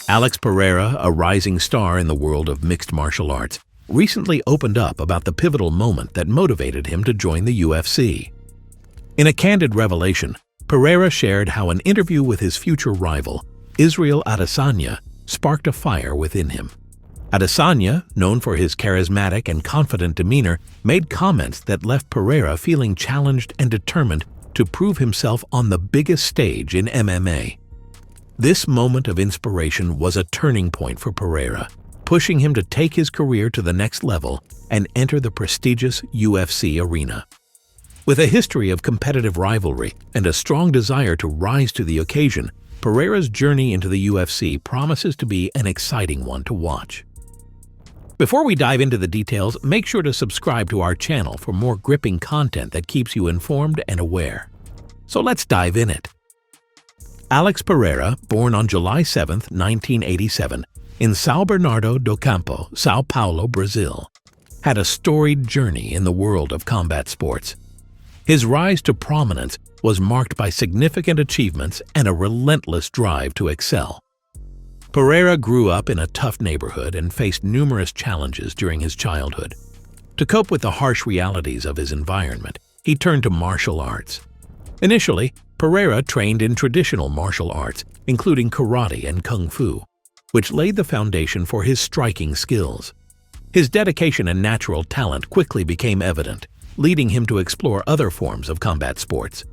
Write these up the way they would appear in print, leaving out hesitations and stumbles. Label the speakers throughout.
Speaker 1: Alex Pereira, a rising star in the world of mixed martial arts, recently opened up about the pivotal moment that motivated him to join the UFC. In a candid revelation, Pereira shared how an interview with his future rival, Israel Adesanya, sparked a fire within him. Adesanya, known for his charismatic and confident demeanor, made comments that left Pereira feeling challenged and determined to prove himself on the biggest stage in MMA. This moment of inspiration was a turning point for Pereira, pushing him to take his career to the next level and enter the prestigious UFC arena. With a history of competitive rivalry and a strong desire to rise to the occasion, Pereira's journey into the UFC promises to be an exciting one to watch. Before we dive into the details, make sure to subscribe to our channel for more gripping content that keeps you informed and aware. So let's dive in it. Alex Pereira, born on July 7, 1987, in São Bernardo do Campo, São Paulo, Brazil, had a storied journey in the world of combat sports. His rise to prominence was marked by significant achievements and a relentless drive to excel. Pereira grew up in a tough neighborhood and faced numerous challenges during his childhood. To cope with the harsh realities of his environment, he turned to martial arts. Initially, Pereira trained in traditional martial arts, including karate and kung fu, which laid the foundation for his striking skills. His dedication and natural talent quickly became evident, leading him to explore other forms of combat sports.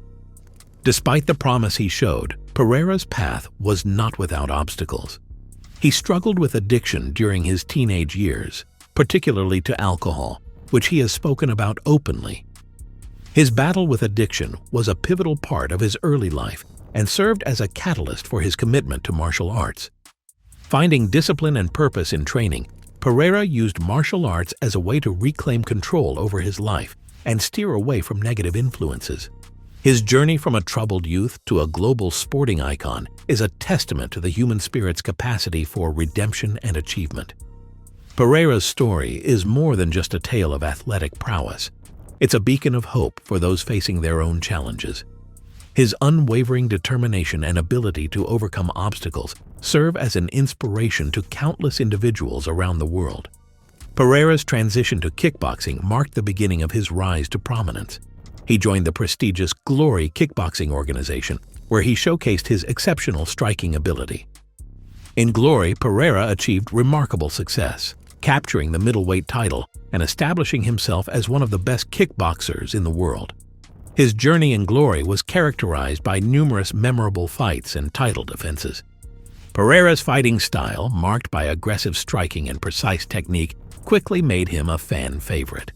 Speaker 1: Despite the promise he showed, Pereira's path was not without obstacles. He struggled with addiction during his teenage years, particularly to alcohol, which he has spoken about openly. His battle with addiction was a pivotal part of his early life and served as a catalyst for his commitment to martial arts. Finding discipline and purpose in training, Pereira used martial arts as a way to reclaim control over his life and steer away from negative influences. His journey from a troubled youth to a global sporting icon is a testament to the human spirit's capacity for redemption and achievement. Pereira's story is more than just a tale of athletic prowess. It's a beacon of hope for those facing their own challenges. His unwavering determination and ability to overcome obstacles serve as an inspiration to countless individuals around the world. Pereira's transition to kickboxing marked the beginning of his rise to prominence. He joined the prestigious Glory kickboxing organization, where he showcased his exceptional striking ability. In Glory, Pereira achieved remarkable success, capturing the middleweight title and establishing himself as one of the best kickboxers in the world. His journey in Glory was characterized by numerous memorable fights and title defenses. Pereira's fighting style, marked by aggressive striking and precise technique, quickly made him a fan favorite.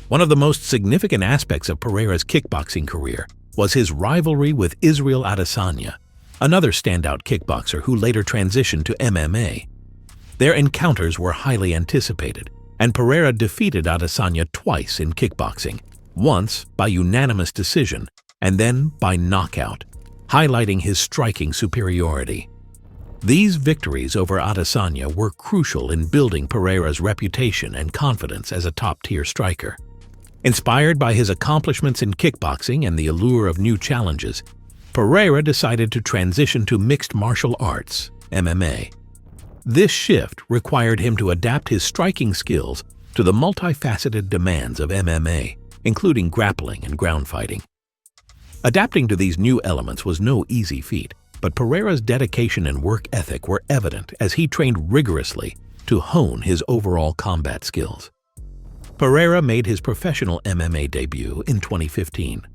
Speaker 1: One of the most significant aspects of Pereira's kickboxing career was his rivalry with Israel Adesanya, another standout kickboxer who later transitioned to MMA. Their encounters were highly anticipated, and Pereira defeated Adesanya twice in kickboxing, once by unanimous decision and then by knockout, highlighting his striking superiority. These victories over Adesanya were crucial in building Pereira's reputation and confidence as a top-tier striker. Inspired by his accomplishments in kickboxing and the allure of new challenges, Pereira decided to transition to mixed martial arts, MMA. This shift required him to adapt his striking skills to the multifaceted demands of MMA, including grappling and ground fighting. Adapting to these new elements was no easy feat, but Pereira's dedication and work ethic were evident as he trained rigorously to hone his overall combat skills. Pereira made his professional MMA debut in 2015.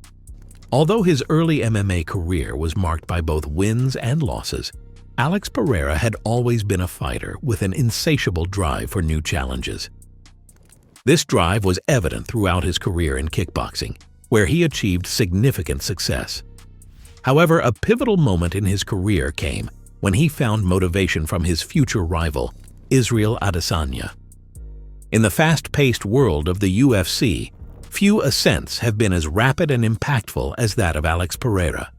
Speaker 1: Although his early MMA career was marked by both wins and losses, Alex Pereira had always been a fighter with an insatiable drive for new challenges. This drive was evident throughout his career in kickboxing, where he achieved significant success. However, a pivotal moment in his career came when he found motivation from his future rival, Israel Adesanya. In the fast-paced world of the UFC, few ascents have been as rapid and impactful as that of Alex Pereira.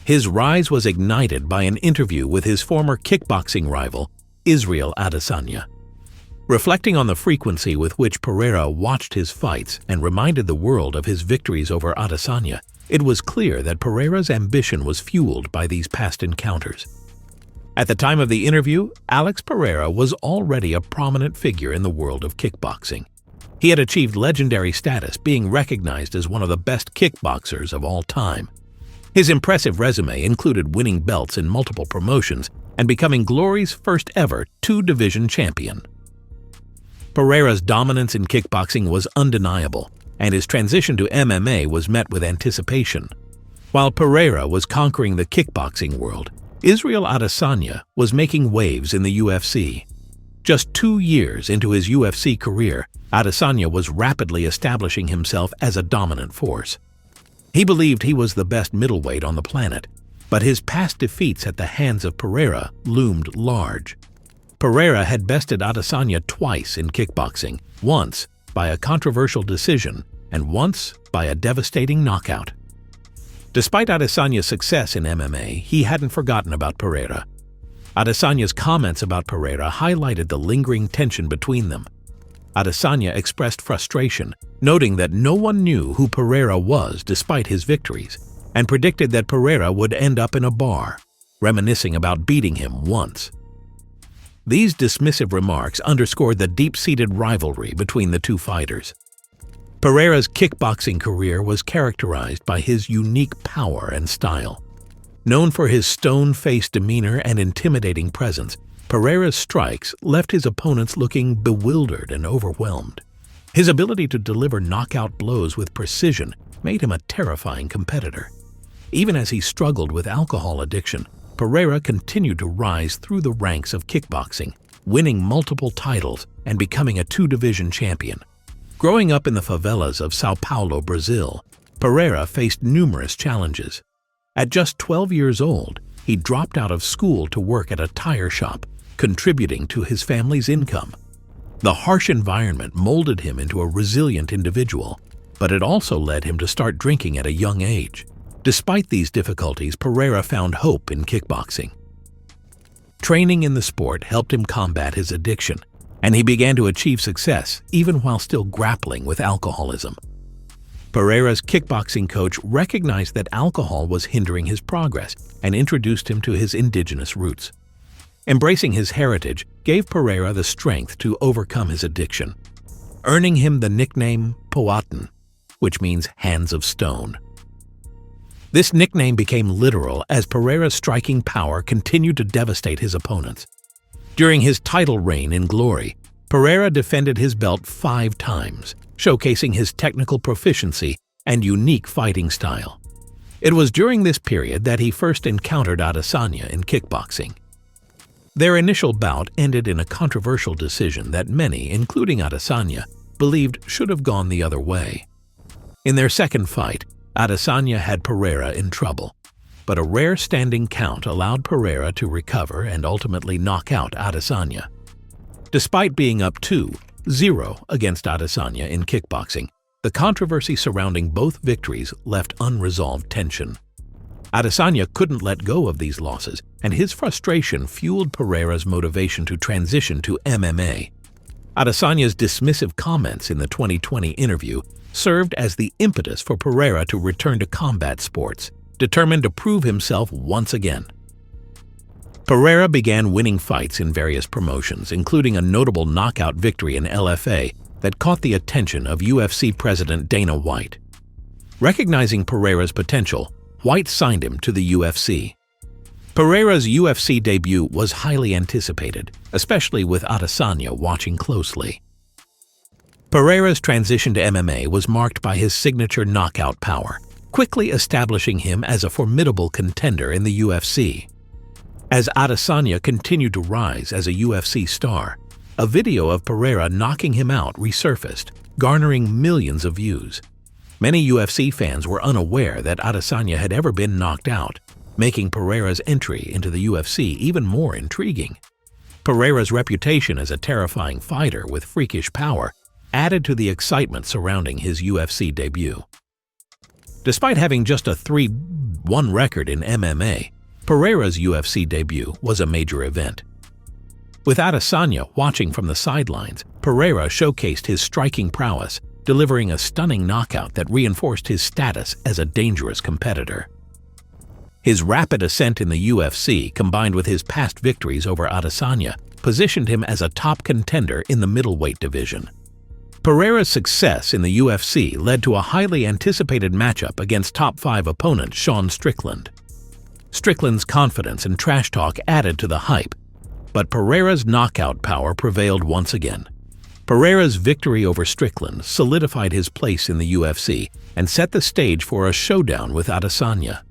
Speaker 1: His rise was ignited by an interview with his former kickboxing rival, Israel Adesanya. Reflecting on the frequency with which Pereira watched his fights and reminded the world of his victories over Adesanya, it was clear that Pereira's ambition was fueled by these past encounters. At the time of the interview, Alex Pereira was already a prominent figure in the world of kickboxing. He had achieved legendary status, being recognized as one of the best kickboxers of all time. His impressive resume included winning belts in multiple promotions and becoming Glory's first ever two-division champion. Pereira's dominance in kickboxing was undeniable, and his transition to MMA was met with anticipation. While Pereira was conquering the kickboxing world, Israel Adesanya was making waves in the UFC. Just 2 years into his UFC career, Adesanya was rapidly establishing himself as a dominant force. He believed he was the best middleweight on the planet, but his past defeats at the hands of Pereira loomed large. Pereira had bested Adesanya twice in kickboxing, once by a controversial decision and once by a devastating knockout. Despite Adesanya's success in MMA, he hadn't forgotten about Pereira. Adesanya's comments about Pereira highlighted the lingering tension between them. Adesanya expressed frustration, noting that no one knew who Pereira was despite his victories, and predicted that Pereira would end up in a bar, reminiscing about beating him once. These dismissive remarks underscored the deep-seated rivalry between the two fighters. Pereira's kickboxing career was characterized by his unique power and style. Known for his stone-faced demeanor and intimidating presence, Pereira's strikes left his opponents looking bewildered and overwhelmed. His ability to deliver knockout blows with precision made him a terrifying competitor. Even as he struggled with alcohol addiction, Pereira continued to rise through the ranks of kickboxing, winning multiple titles and becoming a two-division champion. Growing up in the favelas of São Paulo, Brazil, Pereira faced numerous challenges. At just 12 years old, he dropped out of school to work at a tire shop, contributing to his family's income. The harsh environment molded him into a resilient individual, but it also led him to start drinking at a young age. Despite these difficulties, Pereira found hope in kickboxing. Training in the sport helped him combat his addiction, and he began to achieve success even while still grappling with alcoholism. Pereira's kickboxing coach recognized that alcohol was hindering his progress and introduced him to his indigenous roots. Embracing his heritage gave Pereira the strength to overcome his addiction, earning him the nickname Poatan, which means hands of stone. This nickname became literal as Pereira's striking power continued to devastate his opponents. During his title reign in Glory, Pereira defended his belt 5 times, showcasing his technical proficiency and unique fighting style. It was during this period that he first encountered Adesanya in kickboxing. Their initial bout ended in a controversial decision that many, including Adesanya, believed should have gone the other way. In their second fight, Adesanya had Pereira in trouble, but a rare standing count allowed Pereira to recover and ultimately knock out Adesanya. Despite being up 2-0 against Adesanya in kickboxing, the controversy surrounding both victories left unresolved tension. Adesanya couldn't let go of these losses, and his frustration fueled Pereira's motivation to transition to MMA. Adesanya's dismissive comments in the 2020 interview served as the impetus for Pereira to return to combat sports, determined to prove himself once again. Pereira began winning fights in various promotions, including a notable knockout victory in LFA that caught the attention of UFC President Dana White. Recognizing Pereira's potential, White signed him to the UFC. Pereira's UFC debut was highly anticipated, especially with Adesanya watching closely. Pereira's transition to MMA was marked by his signature knockout power, quickly establishing him as a formidable contender in the UFC. As Adesanya continued to rise as a UFC star, a video of Pereira knocking him out resurfaced, garnering millions of views. Many UFC fans were unaware that Adesanya had ever been knocked out, making Pereira's entry into the UFC even more intriguing. Pereira's reputation as a terrifying fighter with freakish power added to the excitement surrounding his UFC debut. Despite having just a 3-1 record in MMA, Pereira's UFC debut was a major event. With Adesanya watching from the sidelines, Pereira showcased his striking prowess, delivering a stunning knockout that reinforced his status as a dangerous competitor. His rapid ascent in the UFC, combined with his past victories over Adesanya, positioned him as a top contender in the middleweight division. Pereira's success in the UFC led to a highly anticipated matchup against top-5 opponent Sean Strickland. Strickland's confidence and trash talk added to the hype, but Pereira's knockout power prevailed once again. Pereira's victory over Strickland solidified his place in the UFC and set the stage for a showdown with Adesanya.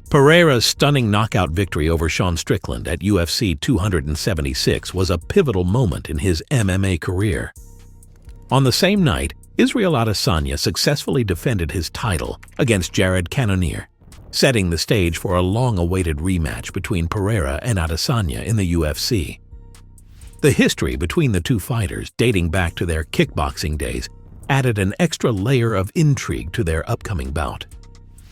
Speaker 1: Pereira's stunning knockout victory over Sean Strickland at UFC 276 was a pivotal moment in his MMA career. On the same night, Israel Adesanya successfully defended his title against Jared Cannonier, setting the stage for a long-awaited rematch between Pereira and Adesanya in the UFC. The history between the two fighters, dating back to their kickboxing days, added an extra layer of intrigue to their upcoming bout.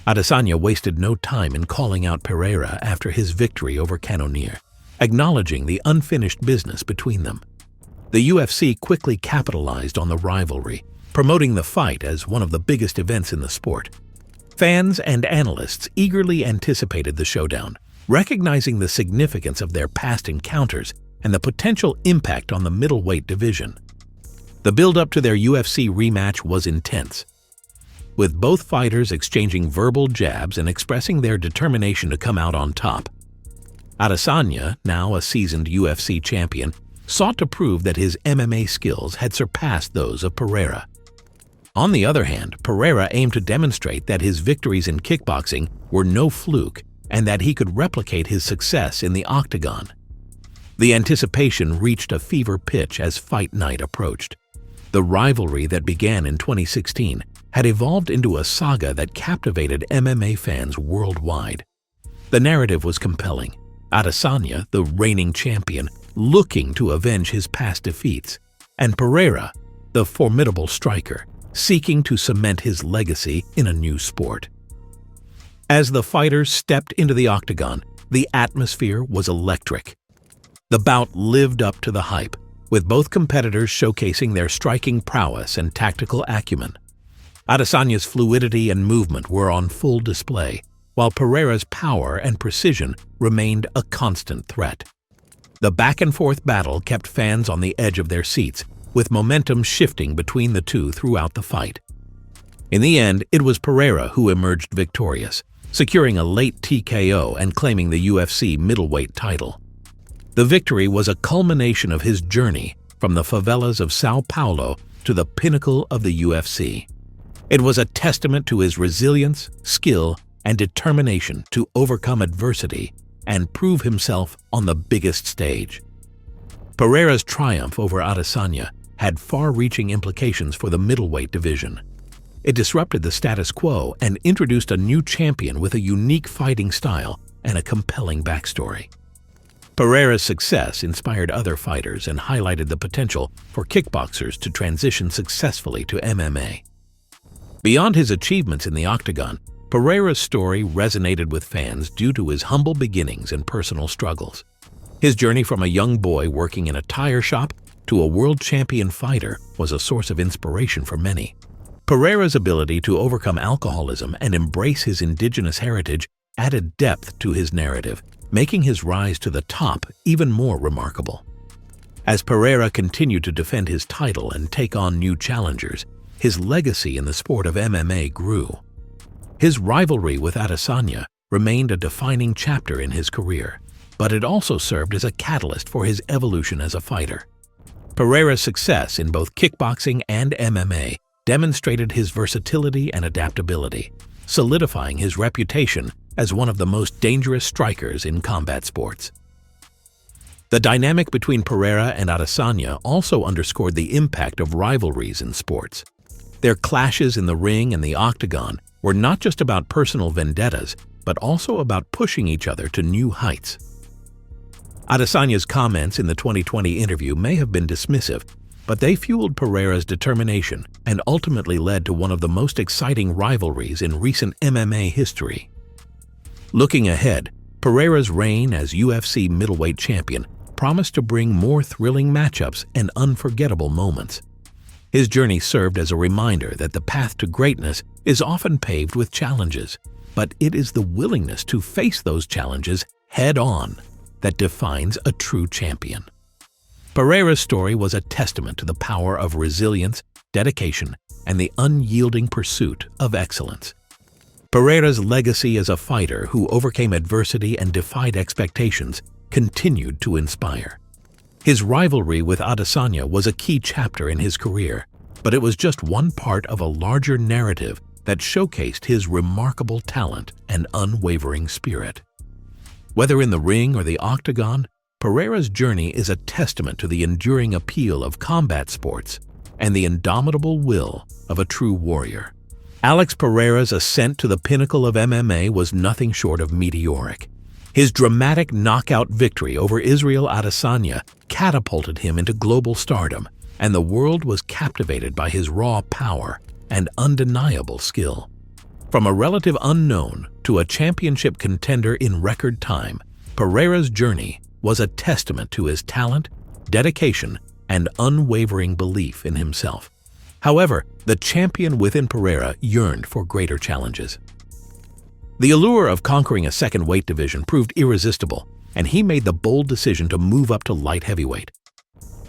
Speaker 1: Adesanya wasted no time in calling out Pereira after his victory over Cannonier, acknowledging the unfinished business between them. The UFC quickly capitalized on the rivalry, promoting the fight as one of the biggest events in the sport. Fans and analysts eagerly anticipated the showdown, recognizing the significance of their past encounters and the potential impact on the middleweight division. The build-up to their UFC rematch was intense, with both fighters exchanging verbal jabs and expressing their determination to come out on top. Adesanya, now a seasoned UFC champion, sought to prove that his MMA skills had surpassed those of Pereira. On the other hand, Pereira aimed to demonstrate that his victories in kickboxing were no fluke and that he could replicate his success in the octagon. The anticipation reached a fever pitch as fight night approached. The rivalry that began in 2016 had evolved into a saga that captivated MMA fans worldwide. The narrative was compelling. Adesanya, the reigning champion, looking to avenge his past defeats, and Pereira, the formidable striker, seeking to cement his legacy in a new sport. As the fighters stepped into the octagon, the atmosphere was electric. The bout lived up to the hype, with both competitors showcasing their striking prowess and tactical acumen. Adesanya's fluidity and movement were on full display, while Pereira's power and precision remained a constant threat. The back-and-forth battle kept fans on the edge of their seats, with momentum shifting between the two throughout the fight. In the end, it was Pereira who emerged victorious, securing a late TKO and claiming the UFC middleweight title. The victory was a culmination of his journey from the favelas of Sao Paulo to the pinnacle of the UFC. It was a testament to his resilience, skill, and determination to overcome adversity and prove himself on the biggest stage. Pereira's triumph over Adesanya had far-reaching implications for the middleweight division. It disrupted the status quo and introduced a new champion with a unique fighting style and a compelling backstory. Pereira's success inspired other fighters and highlighted the potential for kickboxers to transition successfully to MMA. Beyond his achievements in the octagon, Pereira's story resonated with fans due to his humble beginnings and personal struggles. His journey from a young boy working in a tire shop to a world champion fighter was a source of inspiration for many. Pereira's ability to overcome alcoholism and embrace his indigenous heritage added depth to his narrative, making his rise to the top even more remarkable. As Pereira continued to defend his title and take on new challengers, his legacy in the sport of MMA grew. His rivalry with Adesanya remained a defining chapter in his career, but it also served as a catalyst for his evolution as a fighter. Pereira's success in both kickboxing and MMA demonstrated his versatility and adaptability, solidifying his reputation as one of the most dangerous strikers in combat sports. The dynamic between Pereira and Adesanya also underscored the impact of rivalries in sports. Their clashes in the ring and the octagon were not just about personal vendettas, but also about pushing each other to new heights. Adesanya's comments in the 2020 interview may have been dismissive, but they fueled Pereira's determination and ultimately led to one of the most exciting rivalries in recent MMA history. Looking ahead, Pereira's reign as UFC middleweight champion promised to bring more thrilling matchups and unforgettable moments. His journey served as a reminder that the path to greatness is often paved with challenges, but it is the willingness to face those challenges head-on that defines a true champion. Pereira's story was a testament to the power of resilience, dedication, and the unyielding pursuit of excellence. Pereira's legacy as a fighter who overcame adversity and defied expectations continued to inspire. His rivalry with Adesanya was a key chapter in his career, but it was just one part of a larger narrative that showcased his remarkable talent and unwavering spirit. Whether in the ring or the octagon, Pereira's journey is a testament to the enduring appeal of combat sports and the indomitable will of a true warrior. Alex Pereira's ascent to the pinnacle of MMA was nothing short of meteoric. His dramatic knockout victory over Israel Adesanya catapulted him into global stardom, and the world was captivated by his raw power and undeniable skill. From a relative unknown to a championship contender in record time, Pereira's journey was a testament to his talent, dedication, and unwavering belief in himself. However, the champion within Pereira yearned for greater challenges. The allure of conquering a second weight division proved irresistible, and he made the bold decision to move up to light heavyweight.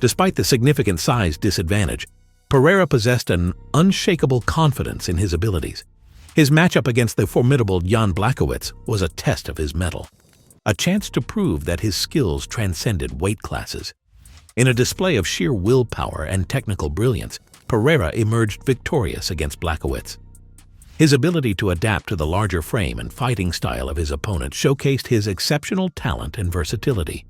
Speaker 1: Despite the significant size disadvantage, Pereira possessed an unshakable confidence in his abilities. His matchup against the formidable Jan Blachowicz was a test of his mettle, a chance to prove that his skills transcended weight classes. In a display of sheer willpower and technical brilliance, Pereira emerged victorious against Blachowicz. His ability to adapt to the larger frame and fighting style of his opponent showcased his exceptional talent and versatility.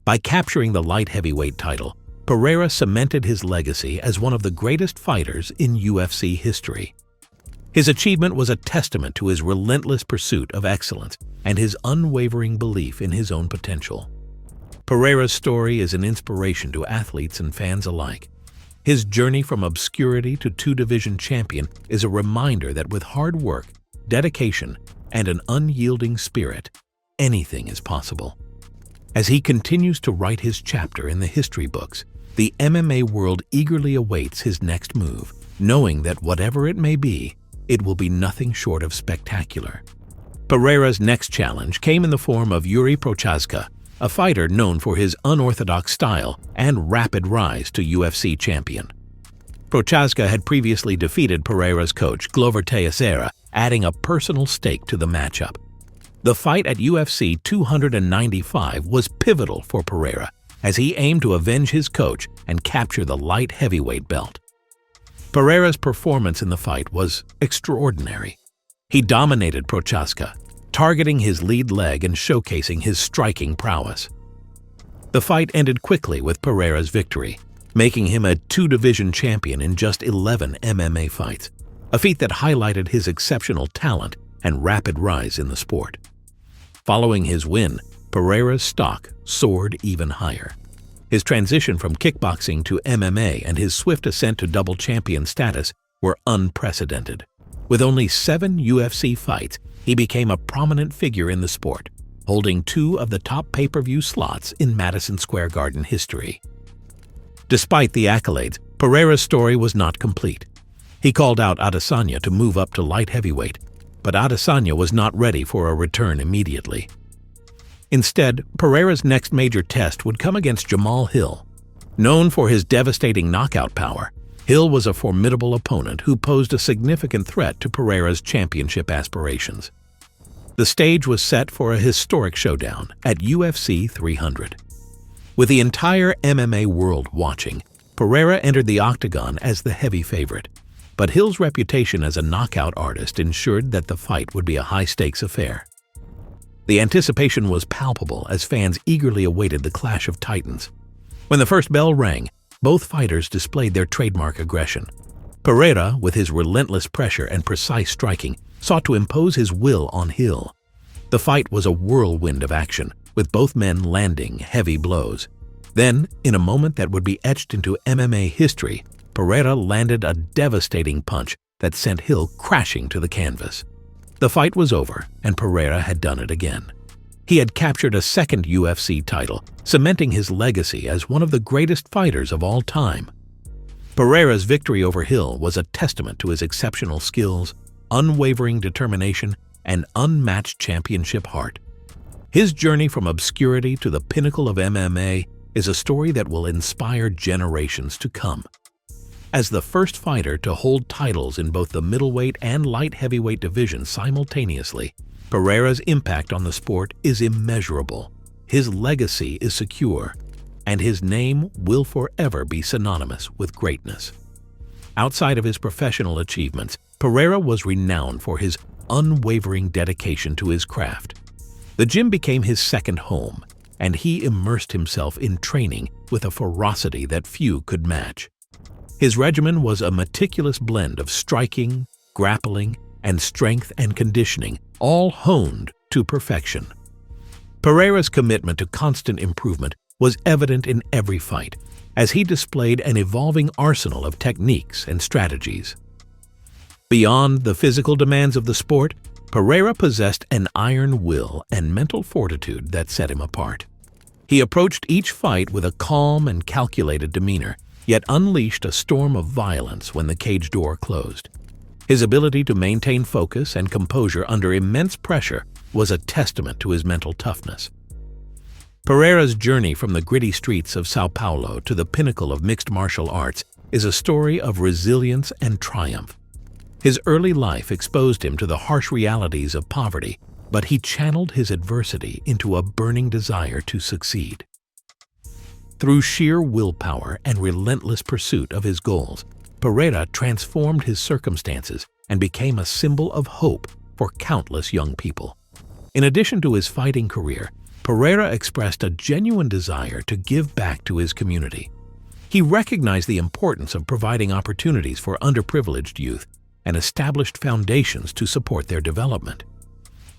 Speaker 1: By capturing the light heavyweight title, Pereira cemented his legacy as one of the greatest fighters in UFC history. His achievement was a testament to his relentless pursuit of excellence and his unwavering belief in his own potential. Pereira's story is an inspiration to athletes and fans alike. His journey from obscurity to two-division champion is a reminder that with hard work, dedication, and an unyielding spirit, anything is possible. As he continues to write his chapter in the history books, the MMA world eagerly awaits his next move, knowing that whatever it may be, it will be nothing short of spectacular. Pereira's next challenge came in the form of Yuri Prochazka, a fighter known for his unorthodox style and rapid rise to UFC champion. Prochazka had previously defeated Pereira's coach Glover Teixeira, adding a personal stake to the matchup. The fight at UFC 295 was pivotal for Pereira, as he aimed to avenge his coach and capture the light heavyweight belt. Pereira's performance in the fight was extraordinary. He dominated Prochazka, targeting his lead leg and showcasing his striking prowess. The fight ended quickly with Pereira's victory, making him a two-division champion in just 11 MMA fights, a feat that highlighted his exceptional talent and rapid rise in the sport. Following his win, Pereira's stock soared even higher. His transition from kickboxing to MMA and his swift ascent to double champion status were unprecedented. With only 7 UFC fights, he became a prominent figure in the sport, holding 2 of the top pay-per-view slots in Madison Square Garden history. Despite the accolades, Pereira's story was not complete. He called out Adesanya to move up to light heavyweight, but Adesanya was not ready for a return immediately. Instead, Pereira's next major test would come against Jamal Hill. Known for his devastating knockout power, Hill was a formidable opponent who posed a significant threat to Pereira's championship aspirations. The stage was set for a historic showdown at UFC 300. With the entire MMA world watching, Pereira entered the octagon as the heavy favorite, but Hill's reputation as a knockout artist ensured that the fight would be a high-stakes affair. The anticipation was palpable as fans eagerly awaited the clash of titans. When the first bell rang, both fighters displayed their trademark aggression. Pereira, with his relentless pressure and precise striking, sought to impose his will on Hill. The fight was a whirlwind of action, with both men landing heavy blows. Then, in a moment that would be etched into MMA history, Pereira landed a devastating punch that sent Hill crashing to the canvas. The fight was over, and Pereira had done it again. He had captured a second UFC title, cementing his legacy as one of the greatest fighters of all time. Pereira's victory over Hill was a testament to his exceptional skills, unwavering determination, and unmatched championship heart. His journey from obscurity to the pinnacle of MMA is a story that will inspire generations to come. As the first fighter to hold titles in both the middleweight and light heavyweight divisions simultaneously, Pereira's impact on the sport is immeasurable. His legacy is secure, and his name will forever be synonymous with greatness. Outside of his professional achievements, Pereira was renowned for his unwavering dedication to his craft. The gym became his second home, and he immersed himself in training with a ferocity that few could match. His regimen was a meticulous blend of striking, grappling, and strength and conditioning, all honed to perfection. Pereira's commitment to constant improvement was evident in every fight, as he displayed an evolving arsenal of techniques and strategies. Beyond the physical demands of the sport, Pereira possessed an iron will and mental fortitude that set him apart. He approached each fight with a calm and calculated demeanor, yet unleashed a storm of violence when the cage door closed. His ability to maintain focus and composure under immense pressure was a testament to his mental toughness. Pereira's journey from the gritty streets of São Paulo to the pinnacle of mixed martial arts is a story of resilience and triumph. His early life exposed him to the harsh realities of poverty, but he channeled his adversity into a burning desire to succeed. Through sheer willpower and relentless pursuit of his goals, Pereira transformed his circumstances and became a symbol of hope for countless young people. In addition to his fighting career, Pereira expressed a genuine desire to give back to his community. He recognized the importance of providing opportunities for underprivileged youth and established foundations to support their development.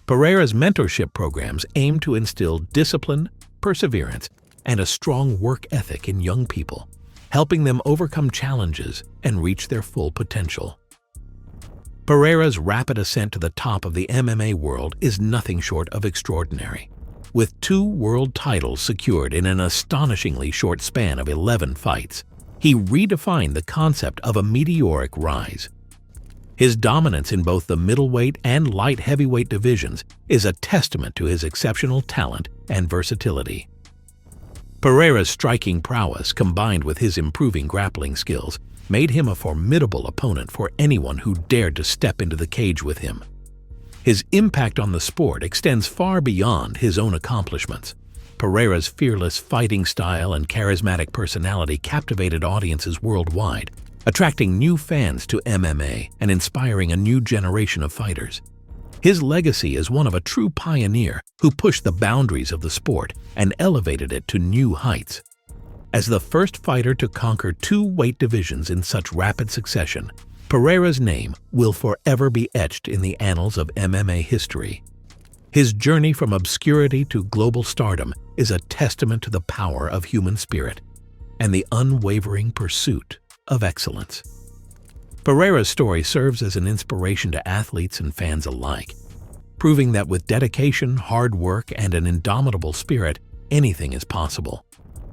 Speaker 1: Pereira's mentorship programs aim to instill discipline, perseverance, and a strong work ethic in young people, helping them overcome challenges and reach their full potential. Pereira's rapid ascent to the top of the MMA world is nothing short of extraordinary. With 2 world titles secured in an astonishingly short span of 11 fights, he redefined the concept of a meteoric rise. His dominance in both the middleweight and light heavyweight divisions is a testament to his exceptional talent and versatility. Pereira's striking prowess, combined with his improving grappling skills, made him a formidable opponent for anyone who dared to step into the cage with him. His impact on the sport extends far beyond his own accomplishments. Pereira's fearless fighting style and charismatic personality captivated audiences worldwide, attracting new fans to MMA and inspiring a new generation of fighters. His legacy is one of a true pioneer who pushed the boundaries of the sport and elevated it to new heights. As the first fighter to conquer 2 weight divisions in such rapid succession, Pereira's name will forever be etched in the annals of MMA history. His journey from obscurity to global stardom is a testament to the power of human spirit and the unwavering pursuit of excellence. Pereira's story serves as an inspiration to athletes and fans alike, proving that with dedication, hard work, and an indomitable spirit, anything is possible.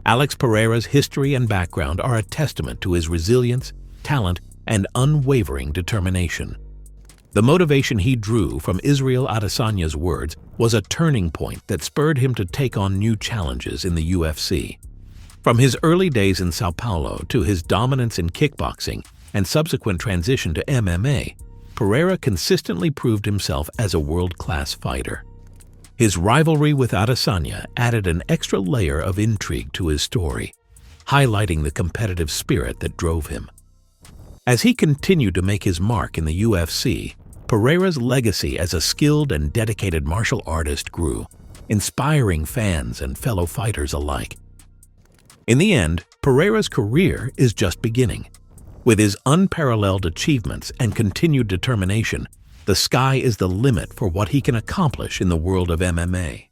Speaker 1: Alex Pereira's history and background are a testament to his resilience, talent, and unwavering determination. The motivation he drew from Israel Adesanya's words was a turning point that spurred him to take on new challenges in the UFC. From his early days in São Paulo to his dominance in kickboxing and subsequent transition to MMA, Pereira consistently proved himself as a world-class fighter. His rivalry with Adesanya added an extra layer of intrigue to his story, highlighting the competitive spirit that drove him. As he continued to make his mark in the UFC, Pereira's legacy as a skilled and dedicated martial artist grew, inspiring fans and fellow fighters alike. In the end, Pereira's career is just beginning. With his unparalleled achievements and continued determination, the sky is the limit for what he can accomplish in the world of MMA.